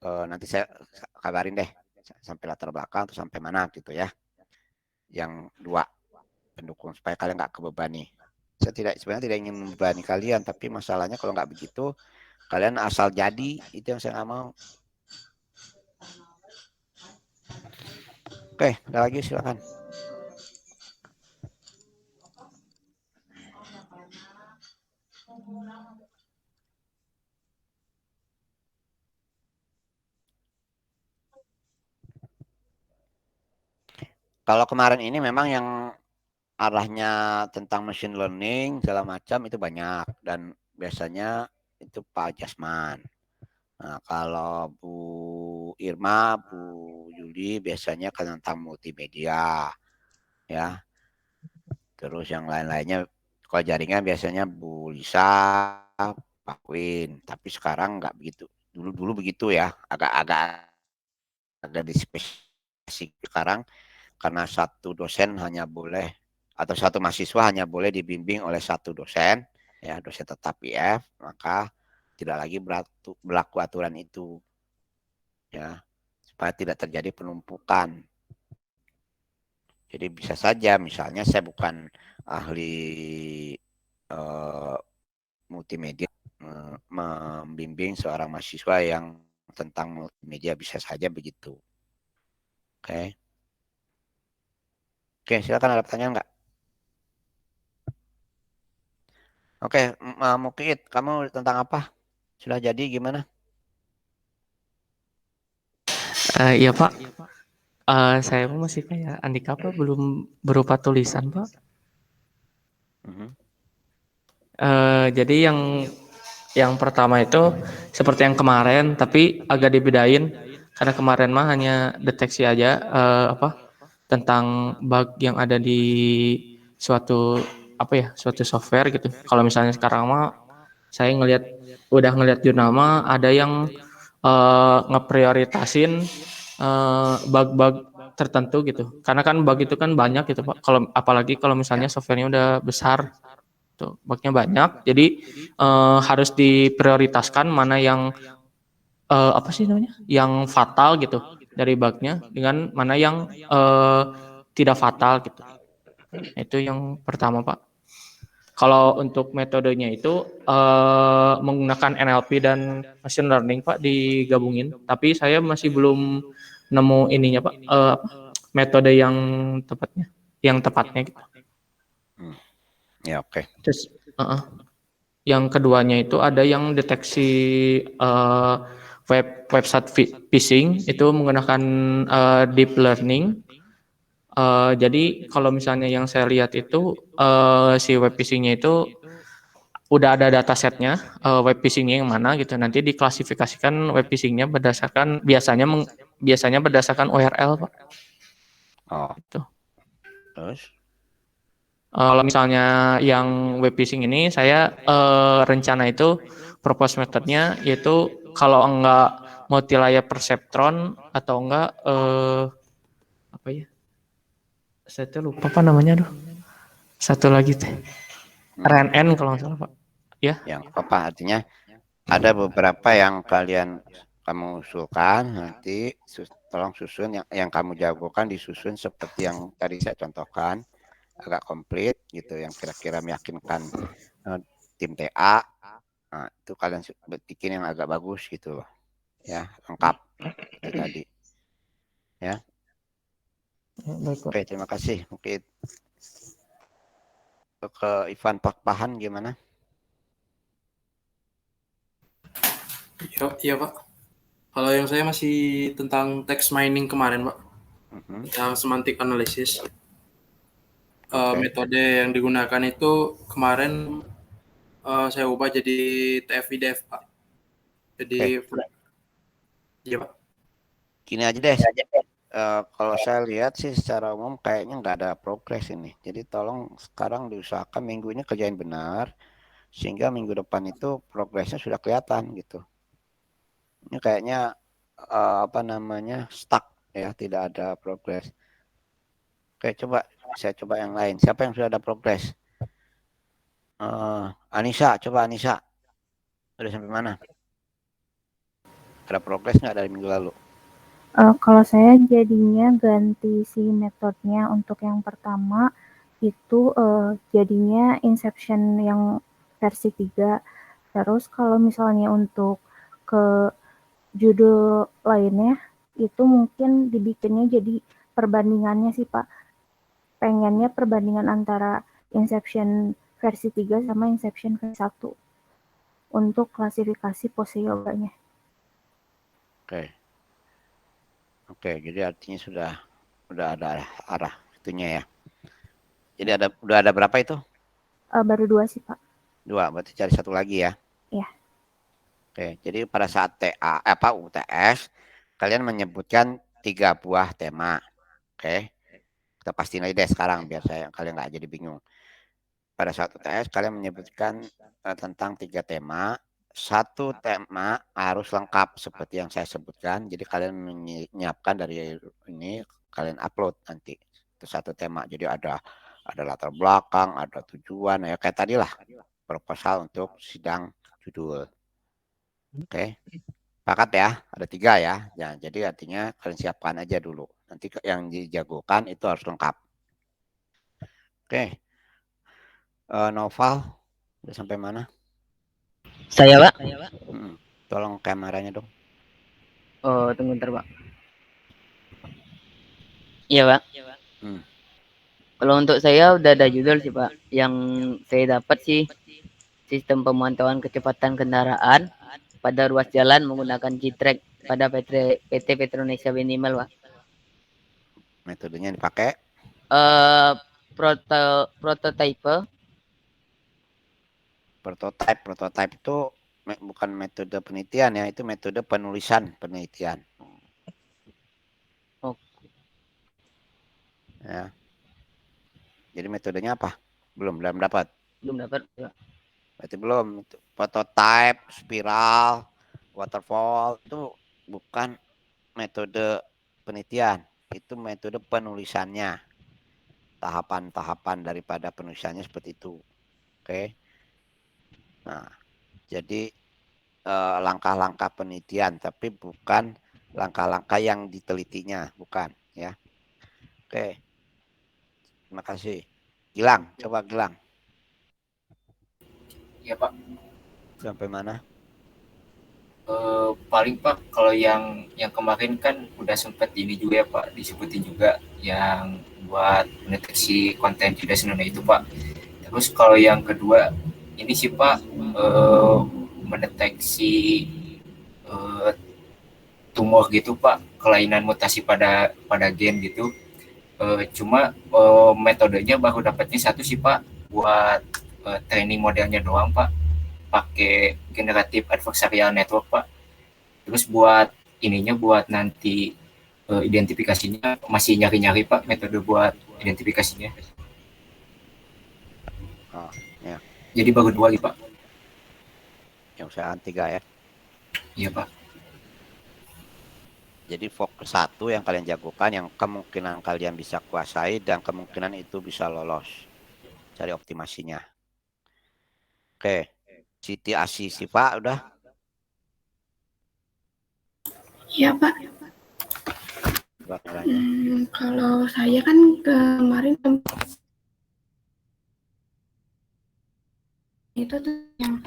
nanti saya kabarin deh sampai latar belakang atau sampai mana gitu ya. Yang dua pendukung supaya kalian nggak kebebani. Saya sebenarnya tidak ingin membebani kalian, tapi masalahnya kalau nggak begitu kalian asal jadi itu yang saya nggak mau. Oke, ada lagi silakan. Kalau kemarin ini memang yang arahnya tentang machine learning segala macam itu banyak dan biasanya itu Pak Jasman. Nah, kalau Bu Irma, Bu Yuli biasanya kan tentang multimedia ya. Terus yang lain-lainnya kalau jaringan biasanya Bu Lisa, Pak Win. Tapi sekarang nggak begitu. Dulu begitu ya, agak-agak ada di spesifik sekarang karena satu dosen hanya boleh atau satu mahasiswa hanya boleh dibimbing oleh satu dosen, ya dosen tetap IF, maka tidak lagi berlaku aturan itu, ya supaya tidak terjadi penumpukan. Jadi bisa saja, misalnya saya bukan ahli eh, multimedia, membimbing seorang mahasiswa yang tentang multimedia bisa saja begitu. Oke, oke silakan ada pertanyaan nggak? Oke, Mukid, kamu tentang apa? Sudah jadi gimana? Iya Pak, saya masih kayak Andika Pak, belum berupa tulisan Pak. Mhm. Jadi yang pertama itu seperti yang kemarin, tapi agak dibedain karena kemarin mah hanya deteksi aja tentang bug yang ada di suatu suatu software gitu. Kalau misalnya sekarang mah saya udah ngelihat jurnal mah ada yang ngeprioritasin bug-bug tertentu gitu. Karena kan bug itu kan banyak gitu Pak. Kalau apalagi kalau misalnya softwarenya udah besar tuh bugnya banyak. Jadi harus diprioritaskan mana yang apa sih namanya? Yang fatal gitu dari bugnya dengan mana yang tidak fatal gitu. Itu yang pertama Pak. Kalau untuk metodenya itu menggunakan NLP dan machine learning Pak digabungin. Tapi saya masih belum nemu ininya Pak, metode yang tepatnya gitu. Ya oke. Terus yang keduanya itu ada yang deteksi website phishing itu menggunakan deep learning. Jadi kalau misalnya yang saya lihat itu si web phishingnya itu udah ada datasetnya web phishingnya yang mana gitu. Nanti diklasifikasikan web phishingnya biasanya berdasarkan URL Pak. Oh, Gitu. terus? Kalau misalnya yang web phishing ini saya rencana itu propose methodnya yaitu kalau enggak multi-layer perceptron atau enggak apa ya? Saya tuh lupa apa namanya tuh. Satu lagi teh. RNN kalau nggak salah Pak. Ya. Yang apa artinya ada beberapa yang kamu usulkan nanti tolong susun yang kamu jagokan disusun seperti yang tadi saya contohkan agak komplit gitu yang kira-kira meyakinkan uh, tim TA. Nah, itu kalian bikin yang agak bagus gitu loh. Ya, lengkap itu tadi. Ya. Baik Pak. Oke, terima kasih. Mungkin ke Ivan Pakpahan gimana? Iya Pak. Kalau yang saya masih tentang text mining kemarin Pak, yang semantic analysis. Metode yang digunakan itu kemarin saya ubah jadi TF-IDF Pak. Jadi, ya Pak. Gini aja deh. Kalau saya lihat sih secara umum kayaknya nggak ada progres ini. Jadi tolong sekarang diusahakan minggu ini kerjain benar, sehingga minggu depan itu progresnya sudah kelihatan gitu. Ini kayaknya apa namanya stuck ya, tidak ada progres. Oke, coba saya coba yang lain. Siapa yang sudah ada progres? Anissa, coba Anissa. Udah sampai mana? Ada progres nggak dari minggu lalu? Kalau saya jadinya ganti si metodenya untuk yang pertama itu jadinya Inception yang versi 3. Terus kalau misalnya untuk ke judul lainnya itu mungkin dibikinnya jadi perbandingannya sih Pak. Pengennya perbandingan antara Inception versi 3 sama Inception versi 1 untuk klasifikasi pose yoganya. Oke, jadi artinya sudah ada arah itunya ya. Jadi udah ada berapa itu? Baru 2 sih Pak. 2, berarti cari satu lagi ya. Iya. Oke, jadi pada saat UTS kalian menyebutkan 3 buah tema. Oke. Kita pastiin aja deh sekarang biar kalian nggak jadi bingung. Pada saat UTS kalian menyebutkan tentang 3 tema. 1 tema harus lengkap seperti yang saya sebutkan. Jadi kalian menyiapkan dari ini, kalian upload nanti. Itu 1 tema. Jadi ada latar belakang, ada tujuan, ya kayak tadi lah. Proposal untuk sidang judul. Oke. Sepakat ya, ada 3 ya. Ya, jadi artinya kalian siapkan aja dulu. Nanti yang dijagokan itu harus lengkap. Oke. Noval, udah sampai mana? Saya, Pak. Tolong kameranya dong. Oh, tunggu bentar, Pak. Iya, Pak. Kalau untuk saya udah ada judul sih, Pak. Yang saya dapat sih sistem pemantauan kecepatan kendaraan pada ruas jalan menggunakan G-Track pada PT Petronesia Minimal, Pak. Metodenya yang dipakai? Prototype. Prototype itu bukan metode penelitian ya, itu metode penulisan penelitian. Oh. Ya. Jadi metodenya apa? Belum dapat. Belum dapat, Pak. Berarti belum. Prototype, spiral, waterfall itu bukan metode penelitian, itu metode penulisannya. Tahapan-tahapan daripada penulisannya seperti itu. Oke. Nah, jadi langkah-langkah penelitian, tapi bukan langkah-langkah yang ditelitinya, bukan ya. Oke. Terima kasih. Gilang, coba Gilang. Ya Pak. Sampai mana? Paling Pak, kalau yang kemarin kan udah sempat ini juga ya Pak, disebutin juga yang buat mendeteksi konten tidak senonoh itu Pak. Terus kalau yang kedua ini sih Pak, mendeteksi tumor gitu Pak, kelainan mutasi pada gen gitu. Cuma metodenya baru dapatnya 1 sih Pak, buat training modelnya doang Pak, pakai generative adversarial network Pak. Terus buat ininya, buat nanti identifikasinya masih nyari-nyari Pak, metode buat identifikasinya. Ya. Jadi baru 2 nih Pak. Yang usahaan 3 ya. Iya Pak. Jadi fokus 1 yang kalian jagokan, yang kemungkinan kalian bisa kuasai dan kemungkinan itu bisa lolos. Cari optimasinya. Oke. Siti Asisi Pak udah? Iya Pak. Kalau saya kan kemarin itu tuh yang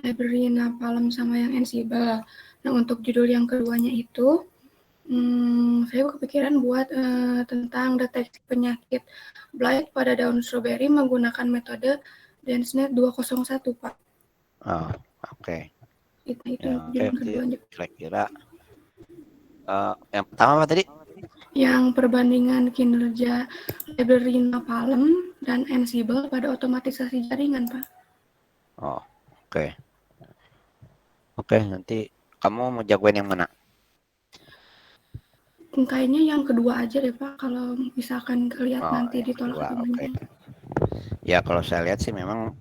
library Napalm sama yang Ansible. Nah untuk judul yang keduanya itu saya kepikiran buat tentang deteksi penyakit blight pada daun strawberry menggunakan metode DanceNet 201 Pak. Oke. Itu judul keduanya. Kira-kira yang pertama apa tadi? Yang perbandingan kinerja library Napalm dan Ansible pada otomatisasi jaringan Pak. Oh, oke. Oke, nanti kamu mau jagoin yang mana? Kayaknya yang kedua aja deh Pak, kalau misalkan kelihatan Oh, nanti yang ditolak kedua. atau Oke. gimana. Ya, kalau saya lihat sih memang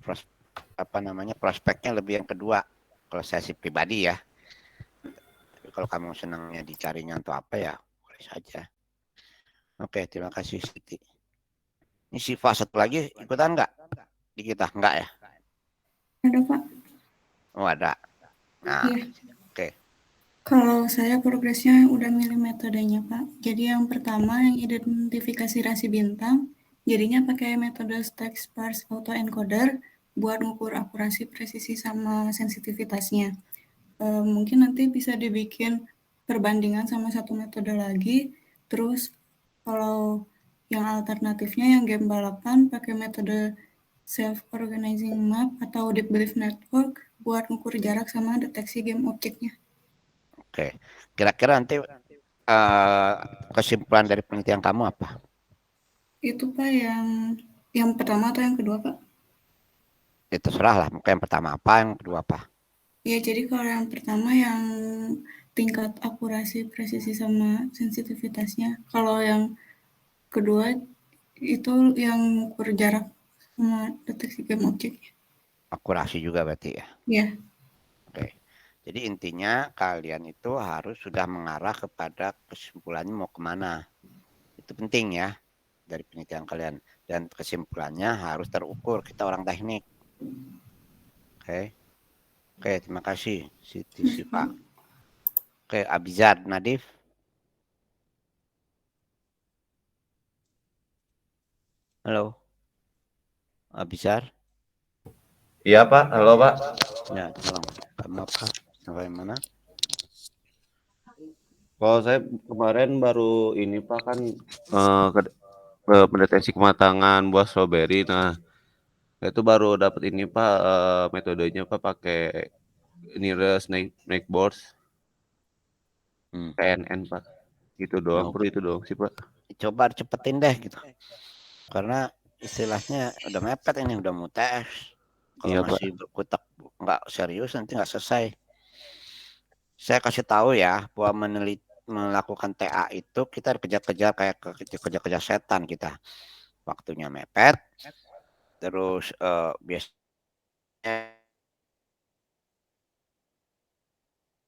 prospeknya lebih yang kedua. Kalau saya sih pribadi ya. Tapi kalau kamu senangnya dicarinya untuk apa ya, boleh saja. Oke, terima kasih Siti. Ini Siva satu lagi ikutan nggak di kita? Nggak ya? Ada Pak. Oh, ada. Nah, Iya. oke. Kalau saya progresnya udah milih metodenya Pak. Jadi yang pertama yang identifikasi rasi bintang, jadinya pakai metode text sparse autoencoder buat ngukur akurasi, presisi sama sensitivitasnya. Mungkin nanti bisa dibikin perbandingan sama satu metode lagi. Terus kalau yang alternatifnya yang game balapan pakai metode self-organizing map atau deep belief network buat ngukur jarak sama deteksi game objeknya. Oke. Kira-kira nanti kesimpulan dari penelitian kamu apa? Itu Pak yang pertama atau yang kedua Pak? Ya terserah lah. Mungkin yang pertama apa, yang kedua apa? Ya jadi kalau yang pertama yang tingkat akurasi, presisi sama sensitivitasnya. Kalau yang kedua itu yang ngukur jarak sama deteksi game objeknya. Akurasi juga berarti ya. Ya. Oke. Jadi intinya kalian itu harus sudah mengarah kepada kesimpulannya mau kemana. Itu penting ya dari penelitian kalian. Dan kesimpulannya harus terukur. Kita orang teknik. Oke. Oke, terima kasih Siti Siva. Oke, Abizar Nadif. Halo. Abizar. Iya Pak, halo Pak. Ya, tolong. Kamu apa? Sampai mana? Kalau saya kemarin baru ini Pak kan mendeteksi kematangan buah strawberry. Nah, saya itu baru dapat ini Pak metodenya Pak pakai nearest neighbors PNN Pak. Gitu doang, perlu itu doang sih Pak. Coba cepetin deh gitu. Karena istilahnya udah mepet ini, udah mau tes. Kalau Iya, masih Pak. berkutak nggak serius nanti nggak selesai. Saya kasih tahu ya bahwa melakukan TA itu kita kejar-kejar kayak kejar-kejar setan kita. Waktunya mepet. Terus biasanya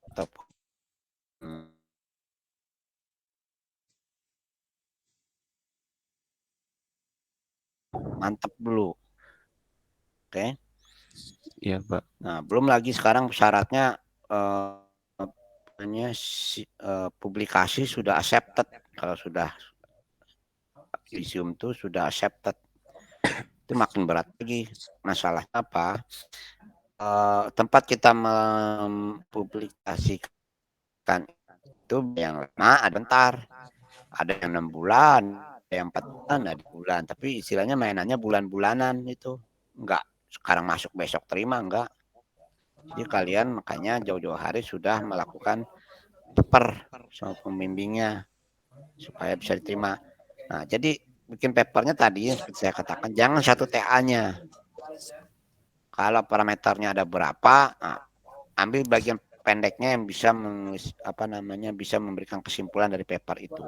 atau mantap dulu. Oke. Iya, Pak. Nah, belum lagi sekarang syaratnya publikasi sudah accepted. Kalau sudah di Zoom tuh sudah accepted. Itu makin berat lagi. Masalahnya apa? Tempat kita mempublikasikan itu yang lama ada bentar. Ada yang 6 bulan, ada yang 4 bulan, ada bulan. Tapi istilahnya mainannya bulan-bulanan itu. Enggak sekarang masuk besok terima, enggak. Jadi kalian makanya jauh-jauh hari sudah melakukan paper sama pembimbingnya supaya bisa diterima. Nah, jadi bikin papernya tadi seperti saya katakan jangan satu TA-nya. Kalau parameternya ada berapa, nah, ambil bagian pendeknya yang bisa bisa memberikan kesimpulan dari paper itu.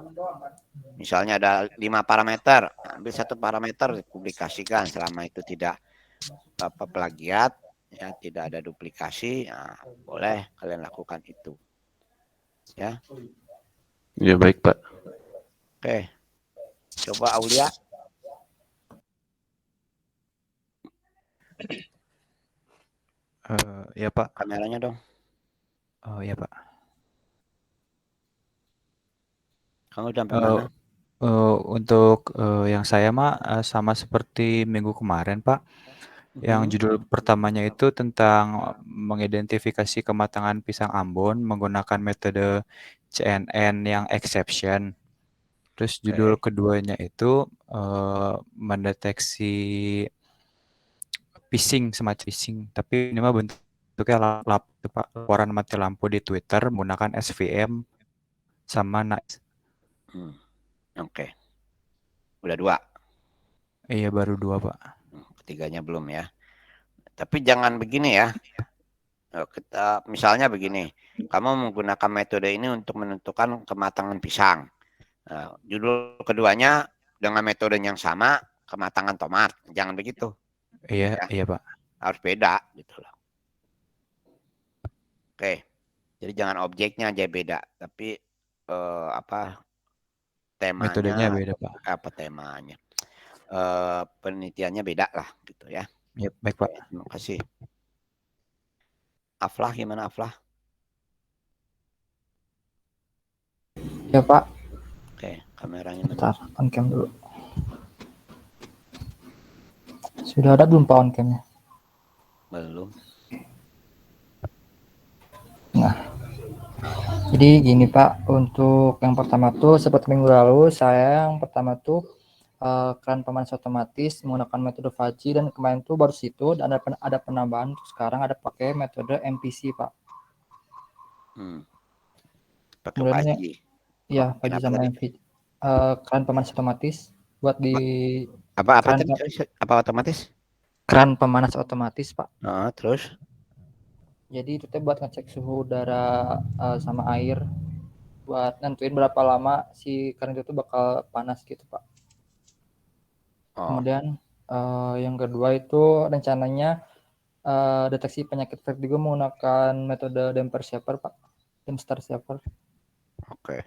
Misalnya ada 5 parameter, ambil satu parameter dipublikasikan selama itu tidak plagiat, ya tidak ada duplikasi, nah, boleh kalian lakukan itu. Ya. Ya baik Pak. Oke. Coba Aulia. Ya Pak. Kameranya dong. Oh ya Pak. Kamu udah sampai mana? Untuk yang saya mah sama seperti minggu kemarin Pak. Yang judul pertamanya itu tentang mengidentifikasi kematangan pisang Ambon menggunakan metode CNN yang exception. Terus judul keduanya itu mendeteksi phishing, semacam phishing. Tapi ini mah bentuknya laporan mati lampu di Twitter menggunakan SVM sama NICE. Oke. Udah 2. Iya baru 2 Pak. Ketiganya belum ya. Tapi jangan begini ya. Kita misalnya begini, kamu menggunakan metode ini untuk menentukan kematangan pisang. Judul keduanya dengan metode yang sama, kematangan tomat. Jangan begitu. Iya, Ya, iya Pak. harus beda gitu loh. Oke. Jadi jangan objeknya aja beda, tapi apa Metodenya temanya beda Pak. apa temanya. Penelitiannya beda lah gitu ya. Ya, baik Pak. Terima kasih. Aflah gimana Aflah? Ya Pak, Oke, kameranya bentar, on cam dulu. Sudah ada belum Pak on camnya? belum. Nah, jadi gini Pak, untuk yang pertama tuh seperti minggu lalu saya yang pertama tuh keran pemanas otomatis menggunakan metode Faji, dan kemarin tuh baru situ dan ada penambahan sekarang ada pakai metode MPC Pak. Pakai Kemudian Faji. ya Faji sama MPC. Keran pemanas otomatis buat di apa tadi? Apa otomatis? Keran pemanas otomatis Pak. Terus? Jadi itu teh buat ngecek suhu udara sama air, buat nentuin berapa lama si keran itu tuh bakal panas gitu Pak. Kemudian yang kedua itu rencananya deteksi penyakit vertigo menggunakan metode damper shaper Pak, damper shaper. Oke,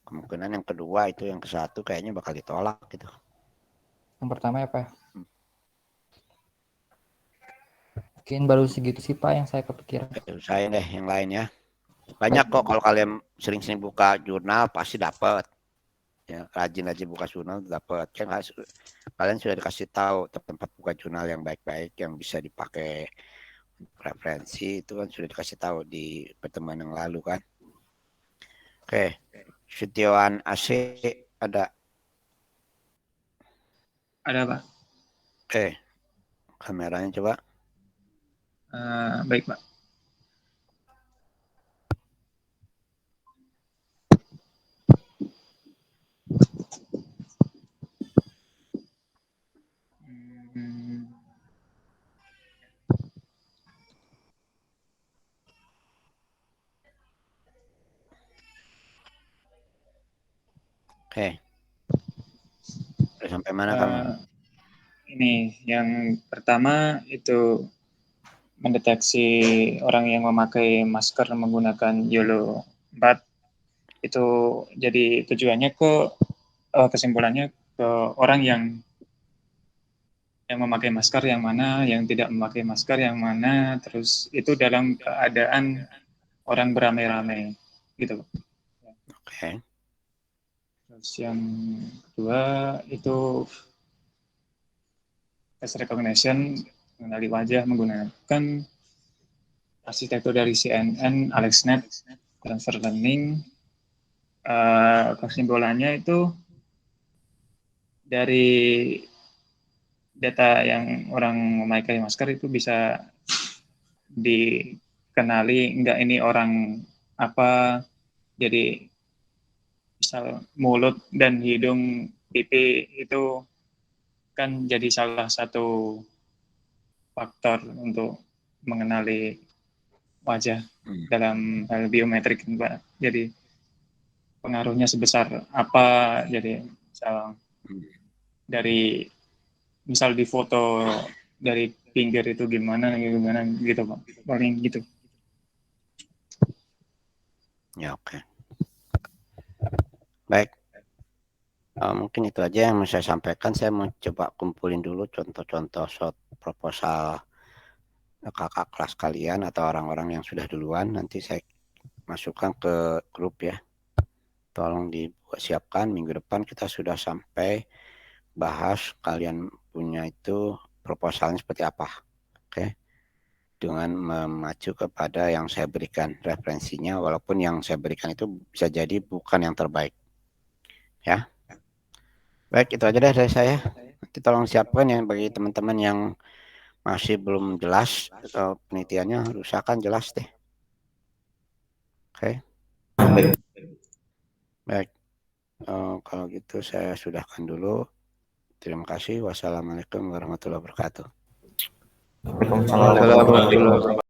kemungkinan yang kedua itu, yang ke satu kayaknya bakal ditolak gitu. Yang pertama ya Pak. Mungkin baru segitu sih Pak yang saya kepikiran. Saya deh yang lain ya. Banyak kok kalau kalian sering-sering buka jurnal pasti dapat. Ya, rajin aja buka jurnal dapat. Kan kalian sudah dikasih tahu tempat buka jurnal yang baik-baik yang bisa dipakai referensi, itu kan sudah dikasih tahu di pertemuan yang lalu kan. Oke, Setiawan AC ada? Ada Pak. Oke, kameranya coba. Baik Pak. Oke. Sampai mana kamu? Ini yang pertama itu mendeteksi orang yang memakai masker menggunakan YOLO 4. Itu jadi tujuannya kesimpulannya ke orang yang memakai masker yang mana, yang tidak memakai masker yang mana, terus itu dalam keadaan orang beramai-ramai gitu. Oke. Terus yang kedua itu face recognition, mengenali wajah menggunakan arsitektur dari CNN, AlexNet, transfer learning. Kesimpulannya itu dari data yang orang memakai masker itu bisa dikenali enggak ini orang apa, jadi misal mulut dan hidung, pipi itu kan jadi salah satu faktor untuk mengenali wajah dalam hal biometrik Pak. Jadi pengaruhnya sebesar apa, jadi misal dari misal di foto dari pinggir itu gimana gitu Pak, paling gitu. Ya oke. Baik. Mungkin itu aja yang mau saya sampaikan. Saya mau coba kumpulin dulu contoh-contoh short proposal kakak kelas kalian atau orang-orang yang sudah duluan. Nanti saya masukkan ke grup ya. Tolong disiapkan, minggu depan kita sudah sampai bahas kalian punya itu proposalnya seperti apa. Oke. Dengan memacu kepada yang saya berikan referensinya, walaupun yang saya berikan itu bisa jadi bukan yang terbaik. Ya. Baik, itu aja deh dari saya. Nanti tolong siapkan yang bagi teman-teman yang masih belum jelas atau penelitiannya usahakan jelas deh. Oke. Baik. Kalau gitu saya sudahkan dulu. Terima kasih. Wassalamualaikum warahmatullahi wabarakatuh. Waalaikumsalam warahmatullahi wabarakatuh.